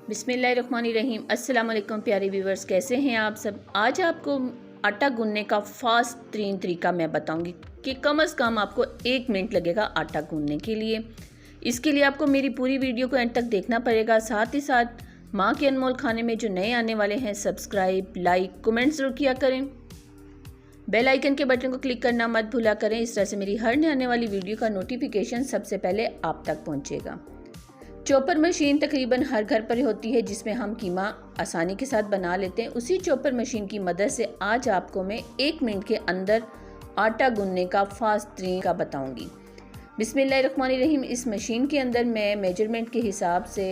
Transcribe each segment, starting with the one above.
बिस्मिल्लाहिर्रहमानिर्रहीम। अस्सलाम वालेकुम प्यारे व्यूवर्स, कैसे हैं आप सब। आज आपको आटा गूंदने का फास्ट तरीन तरीका मैं बताऊंगी कि कम से कम आपको 1 मिनट लगेगा आटा गूंदने के लिए। इसके लिए आपको मेरी पूरी वीडियो को एंड तक देखना पड़ेगा। साथ ही साथ माँ के अनमोल खाने में जो नए आने वाले हैं, सब्सक्राइब, लाइक, कमेंट ज़रूर किया करें। बेल आइकन के बटन को क्लिक करना मत भूला करें। इस तरह से मेरी हर नए आने वाली वीडियो का नोटिफिकेशन सबसे पहले आप तक पहुँचेगा। चॉपर मशीन तकरीबन हर घर पर होती है, जिसमें हम कीमा आसानी के साथ बना लेते हैं। उसी चॉपर मशीन की मदद से आज आपको मैं 1 मिनट के अंदर आटा गूंदने का फास्ट तरीका बताऊंगी। बिस्मिल्लाहिर्रहमानिर्रहीम। इस मशीन के अंदर मैं मेजरमेंट के हिसाब से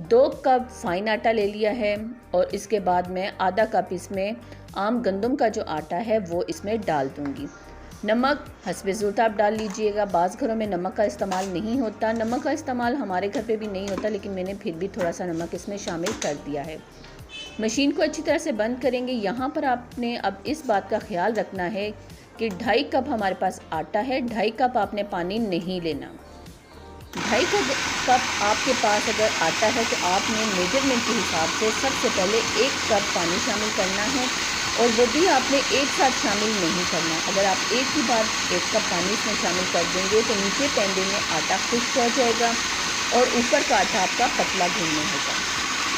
2 कप फाइन आटा ले लिया है और इसके बाद मैं आधा कप इसमें आम गंदम का जो आटा है वो इसमें डाल दूंगी। नमक हस्बे ज़रूरत आप डाल लीजिएगा। बाज़ घरों में नमक का इस्तेमाल नहीं होता, नमक का इस्तेमाल हमारे घर पे भी नहीं होता, लेकिन मैंने फिर भी थोड़ा सा नमक इसमें शामिल कर दिया है। मशीन को अच्छी तरह से बंद करेंगे। यहाँ पर आपने अब इस बात का ख्याल रखना है कि 2.5 कप हमारे पास आटा है, 2.5 कप आपने पानी नहीं लेना। 2.5 कप आपके पास अगर आटा है तो आपने मेजरमेंट के हिसाब से सबसे पहले 1 कप पानी शामिल करना है और वो भी आपने एक साथ शामिल नहीं करना। अगर आप एक ही बार 1 कप पानी इसमें शामिल कर देंगे तो नीचे पेंडे में आटा खुश्क हो जाएगा और ऊपर का आटा आपका पतला गूंदना होगा।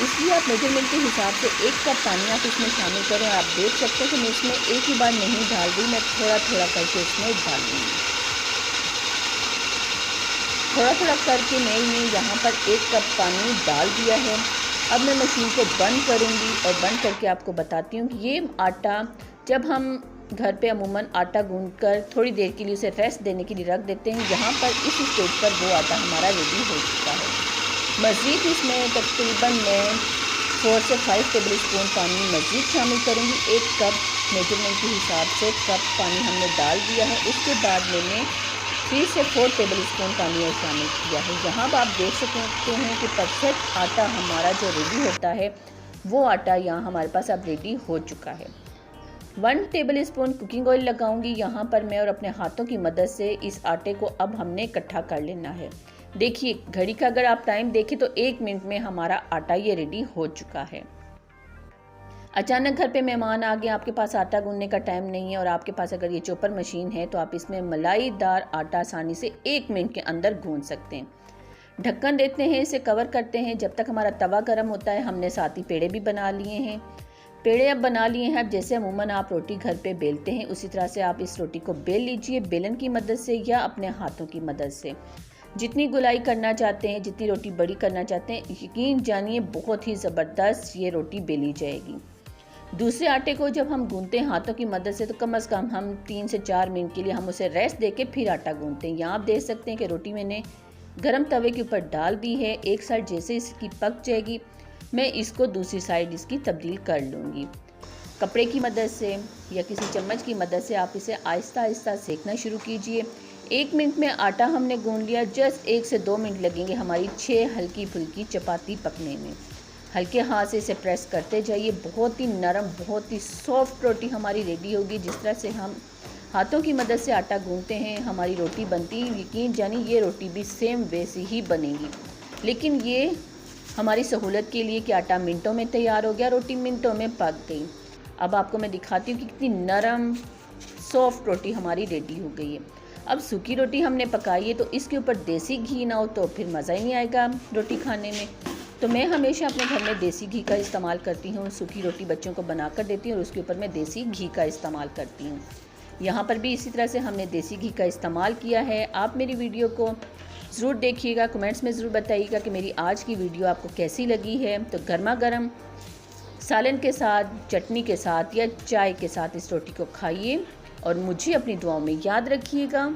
इसलिए आप मेजरमेंट के हिसाब से 1 कप पानी आप इसमें शामिल करें। आप देख सकते हैं कि मैं इसमें एक ही बार नहीं डाल रही, मैं थोड़ा थोड़ा करके इसमें डाल दूँगी। थोड़ा थोड़ा करके मैंने यहाँ पर 1 कप पानी डाल दिया है। अब मैं मशीन को बंद करूँगी और बंद करके आपको बताती हूँ कि ये आटा जब हम घर पे अमूमन आटा गूंदकर थोड़ी देर के लिए उसे रेस्ट देने के लिए रख देते हैं, यहाँ पर इस स्टेज पर वो आटा हमारा रेडी हो चुका है। मज़ीद इसमें तकरीबन मैं 4 से 5 टेबल स्पून पानी मज़ीद शामिल करूँगी। 1 कप मेजरमेंट के हिसाब से कप पानी हमने डाल दिया है। उसके बाद मैंने 3 से 4 टेबल स्पून पानी और शामिल किया है। यहाँ पर आप देख सकते हैं कि परफेक्ट आटा हमारा जो रेडी होता है वो आटा यहाँ हमारे पास अब रेडी हो चुका है। 1 टेबल स्पून कुकिंग ऑयल लगाऊंगी यहाँ पर मैं और अपने हाथों की मदद से इस आटे को अब हमने इकट्ठा कर लेना है। देखिए घड़ी का अगर आप टाइम देखें तो 1 मिनट में हमारा आटा ये रेडी हो चुका है। अचानक घर पे मेहमान आ गए, आपके पास आटा गूंदने का टाइम नहीं है और आपके पास अगर ये चॉपर मशीन है तो आप इसमें मलाईदार आटा आसानी से 1 मिनट के अंदर गूंद सकते हैं। ढक्कन देते हैं, इसे कवर करते हैं जब तक हमारा तवा गर्म होता है। हमने साथ ही पेड़े भी बना लिए हैं। पेड़े अब बना लिए हैं। अब जैसे अमूमन आप रोटी घर पे बेलते हैं उसी तरह से आप इस रोटी को बेल लीजिए, बेलन की मदद से या अपने हाथों की मदद से। जितनी गुलाई करना चाहते हैं, जितनी रोटी बड़ी करना चाहते हैं, यकीन जानिए बहुत ही ज़बरदस्त ये रोटी बेली जाएगी। दूसरे आटे को जब हम गूंदते हैं हाथों की मदद से तो कम से कम हम 3 से 4 मिनट के लिए हम उसे रेस्ट देके फिर आटा गूंदते हैं। यहाँ आप देख सकते हैं कि रोटी मैंने गरम तवे के ऊपर डाल दी है। एक साइड जैसे इसकी पक जाएगी मैं इसको दूसरी साइड इसकी तब्दील कर लूँगी। कपड़े की मदद से या किसी चम्मच की मदद से आप इसे आहिस्ता आहिस्ता सेकना शुरू कीजिए। 1 मिनट में आटा हमने गूंद लिया। जस्ट 1 से 2 मिनट लगेंगे हमारी 6 हल्की फुल्की चपाती पकने में। हल्के हाथ से इसे प्रेस करते जाइए। बहुत ही नरम, बहुत ही सॉफ्ट रोटी हमारी रेडी होगी। जिस तरह से हम हाथों की मदद से आटा गूंदते हैं हमारी रोटी बनती, यकीन जानी ये रोटी भी सेम वैसी ही बनेगी। लेकिन ये हमारी सहूलत के लिए कि आटा मिनटों में तैयार हो गया, रोटी मिनटों में पक गई। अब आपको मैं दिखाती हूँ कि कितनी नरम सॉफ्ट रोटी हमारी रेडी हो गई है। अब सूखी रोटी हमने पकाई है तो इसके ऊपर देसी घी ना हो तो फिर मज़ा ही नहीं आएगा रोटी खाने में। तो मैं हमेशा अपने घर में देसी घी का इस्तेमाल करती हूँ। सूखी रोटी बच्चों को बना कर देती हूँ और उसके ऊपर मैं देसी घी का इस्तेमाल करती हूँ। यहाँ पर भी इसी तरह से हमने देसी घी का इस्तेमाल किया है। आप मेरी वीडियो को ज़रूर देखिएगा, कमेंट्स में ज़रूर बताइएगा कि मेरी आज की वीडियो आपको कैसी लगी है। तो गर्मा गर्म सालन के साथ, चटनी के साथ या चाय के साथ इस रोटी को खाइए और मुझे अपनी दुआओं में याद रखिएगा।